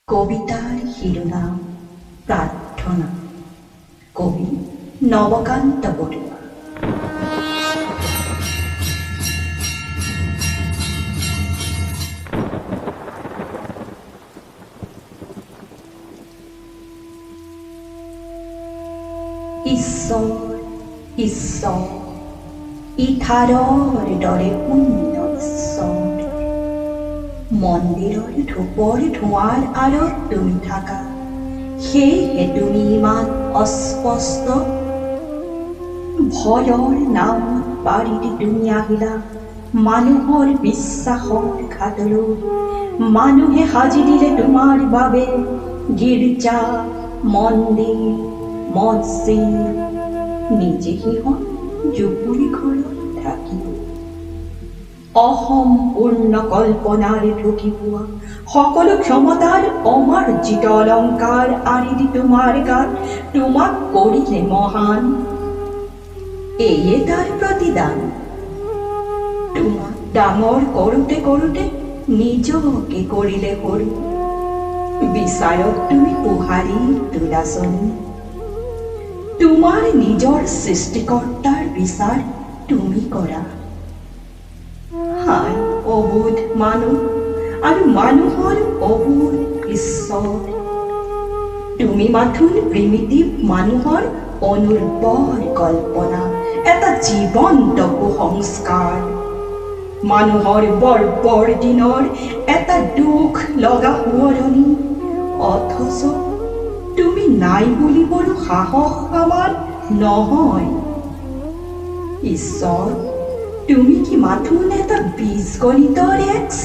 কবিতাৰ শিৰোনাম প্ৰাৰ্থনা। কবি নবকান্ত বড়ুয়া। ঈশ্বৰ ঈশ্বৰ ইথাৰৰ দৰে শূন্য ঈশ্বৰ, মন্দিৰৰ ধূপৰ ধোঁৱাৰ আঁৰত তুমি থাকা, সেয়েহে তুমি ইমান অস্পষ্ট। ভয়ৰ নামত বাৰীত তুমি আহিলা মানুহৰ বিশ্বাসৰ ঘাটলৈ, মানুহে সাজি দিলে তোমাৰ বাবে গীৰ্জা, মন্দিৰ, মছজিদ, নিজে সিহঁত জুপুৰি ঘৰত থাকিব। অসম্পূৰ্ণ কল্পনাৰ ঢুকি পোৱা সকলো ক্ষমতাৰ অমাৰ্জিত অলংকাৰ আনি দি তোমাৰ গাত তোমাক কৰিলে মহান। এয়ে তাৰ প্ৰতিদান। তোমাক ডাঙৰ কৰোঁতে কৰোঁতে নিজকে কৰিলে সৰু, বিচাৰত তুমি পোহাৰি তোলাচনী। তোমাৰ নিজৰ সৃষ্টিকৰ্তাৰ বিচাৰ তুমি কৰা। হায় অবোধ মানুহ আৰু মানুহৰ অবোধ ঈশ্বৰ, তুমি মাথোন প্ৰিমিটিভ মানুহৰ অনুৰ্বৰ কল্পনা, এটা জীৱন্ত কুসংস্কাৰ, মানুহৰ বৰ্বৰ দিনৰ এটা দুখ লগা সোঁৱৰণি। অথচ তুমি নাই বুলিবৰো সাহস আমাৰ নহয়। ঈশ্বৰ, তুমি কি মাথোন এটা বীজগণিতৰ এক্স?